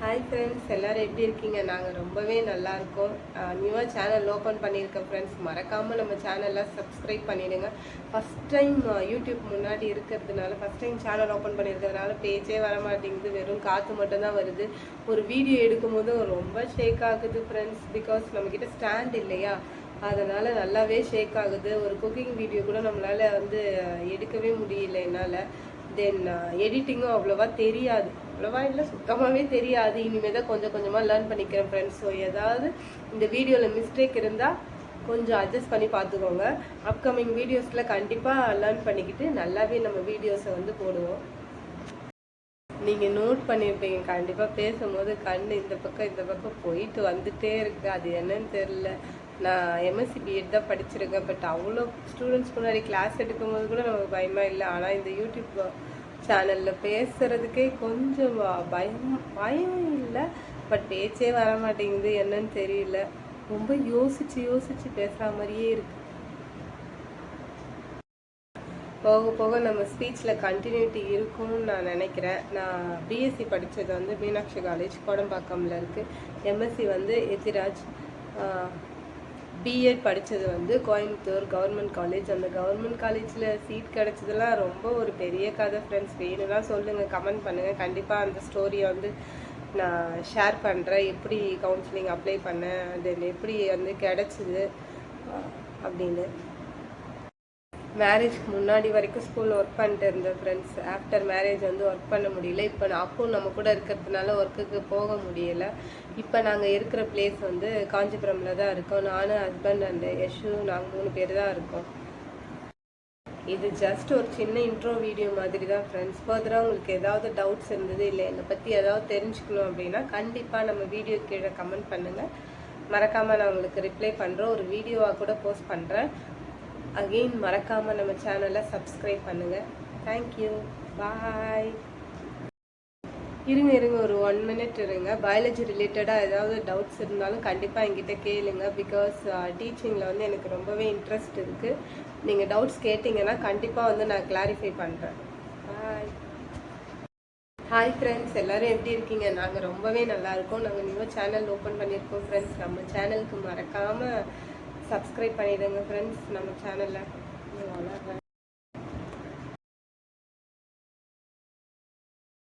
Hi friends, எல்லோரும் எப்படி இருக்கீங்க? நாங்கள் ரொம்பவே நல்லா இருக்கோம். நியூவாக சேனல் ஓப்பன் பண்ணியிருக்கோம் ஃப்ரெண்ட்ஸ். மறக்காமல் நம்ம சேனலில் சப்ஸ்கிரைப் பண்ணிவிடுங்க. ஃபஸ்ட் டைம் யூடியூப் முன்னாடி இருக்கிறதுனால, ஃபஸ்ட் டைம் சேனல் ஓப்பன் பண்ணியிருக்கிறதுனால பேச்சே வர மாட்டேங்குது, வெறும் காற்று மட்டும்தான் வருது. ஒரு வீடியோ எடுக்கும்போது ரொம்ப ஷேக் ஆகுது ஃப்ரெண்ட்ஸ். பிகாஸ் நம்மக்கிட்ட ஸ்டாண்ட் இல்லையா, அதனால் நல்லாவே ஷேக் ஆகுது. ஒரு குக்கிங் வீடியோ கூட நம்மளால் எடுக்கவே முடியல என்னால். தென் எடிட்டிங்கும் அவ்வளோவா தெரியாது, அவ்வளோவா இல்லை, சுத்தமாகவே தெரியாது. இனிமேல் தான் கொஞ்சம் கொஞ்சமாக லேர்ன் பண்ணிக்கிறேன் ஃப்ரெண்ட்ஸ். ஸோ ஏதாவது இந்த வீடியோவில் மிஸ்டேக் இருந்தால் கொஞ்சம் அட்ஜஸ்ட் பண்ணி பார்த்துக்கோங்க. அப்கமிங் வீடியோஸில் கண்டிப்பாக லேர்ன் பண்ணிக்கிட்டு நல்லாவே நம்ம வீடியோஸை போடுவோம். நீங்கள் நோட் பண்ணியிருப்பீங்க, கண்டிப்பாக பேசும்போது கண் இந்த பக்கம் போயிட்டு வந்துட்டே இருக்குது. அது என்னன்னு தெரில. நான் எம்எஸ்சி பிஎட் தான் படிச்சிருக்கேன். பட் அவ்வளோ ஸ்டூடெண்ட்ஸ் முன்னாடி கிளாஸ் எடுக்கும்போது கூட நமக்கு பயமாக இல்லை. ஆனால் இந்த யூடியூப் சேனலில் பேசுகிறதுக்கே கொஞ்சம் பயம் இல்லை. பட் பேச்சே வர மாட்டேங்குது, என்னன்னு தெரியல. ரொம்ப யோசித்து பேசுகிற மாதிரியே இருக்குது. போக போக நம்ம ஸ்பீச்சில் கண்டினியூட்டி இருக்கும்னு நான் நினைக்கிறேன். நான் பிஎஸ்சி படித்தது மீனாட்சி காலேஜ் கோடம்பாக்கமில் இருக்குது. எம்எஸ்சி எத்திராஜ். பிஎட் படித்தது கோயம்புத்தூர் கவர்மெண்ட் காலேஜ். அந்த கவர்மெண்ட் காலேஜில் சீட் கிடச்சதெல்லாம் ரொம்ப ஒரு பெரிய கதை ஃப்ரெண்ட்ஸ். வேணும்னா சொல்லுங்கள், கமெண்ட் பண்ணுங்கள். கண்டிப்பாக அந்த ஸ்டோரியை நான் ஷேர் பண்ணுறேன். எப்படி கவுன்சிலிங் அப்ளை பண்ணேன், தென் எப்படி கிடச்சிது அப்படின்னு. மேரேஜ்க்கு முன்னாடி வரைக்கும் ஸ்கூலில் ஒர்க் பண்ணிட்டு இருந்தேன் ஃப்ரெண்ட்ஸ். ஆஃப்டர் மேரேஜ் ஒர்க் பண்ண முடியல. இப்போ அப்பவும் நம்ம கூட இருக்கிறதுனால ஒர்க்குக்கு போக முடியலை. இப்போ நாங்கள் இருக்கிற பிளேஸ் காஞ்சிபுரமில் தான் இருக்கோம். நானும் ஹஸ்பண்ட் அண்ட் யஷு, நாங்கள் 3 பேர் தான் இருக்கோம். இது ஜஸ்ட் ஒரு சின்ன இன்ட்ரோ வீடியோ மாதிரி தான் ஃப்ரெண்ட்ஸ். ஃபர்தராக உங்களுக்கு ஏதாவது டவுட்ஸ் இருந்தது, இல்லை என்னை பற்றி ஏதாவது தெரிஞ்சுக்கணும் அப்படின்னா கண்டிப்பாக நம்ம வீடியோ கீழே கமெண்ட் பண்ணுங்கள். மறக்காமல் நான் உங்களுக்கு ரிப்ளை பண்ணுறேன். ஒரு வீடியோவாக கூட போஸ்ட் பண்ணுறேன். அகெயின் மறக்காமல் நம்ம சேனலை சப்ஸ்கிரைப் பண்ணுங்கள். தேங்க்யூ, பாய். இருங்க ஒரு 1 minute இருங்க. பயாலஜி ரிலேட்டடாக ஏதாவது டவுட்ஸ் இருந்தாலும் கண்டிப்பாக என்கிட்ட கேளுங்க. பிகாஸ் டீச்சிங்கில் எனக்கு ரொம்பவே இன்ட்ரெஸ்ட் இருக்குது. நீங்கள் டவுட்ஸ் கேட்டிங்கன்னா கண்டிப்பாக நான் கிளாரிஃபை பண்ணுறேன். பாய். ஹாய் ஃப்ரெண்ட்ஸ், எல்லோரும் எப்படி இருக்கீங்க? நாங்கள் ரொம்பவே நல்லா இருக்கோம். நாங்கள் நியூ சேனல் ஓப்பன் பண்ணியிருக்கோம் ஃப்ரெண்ட்ஸ். நம்ம சேனலுக்கு மறக்காமல் சப்ஸ்கிரைப் பண்ணிவிடுங்க ஃப்ரெண்ட்ஸ். நம்ம சேனலில் வளர்றேன்.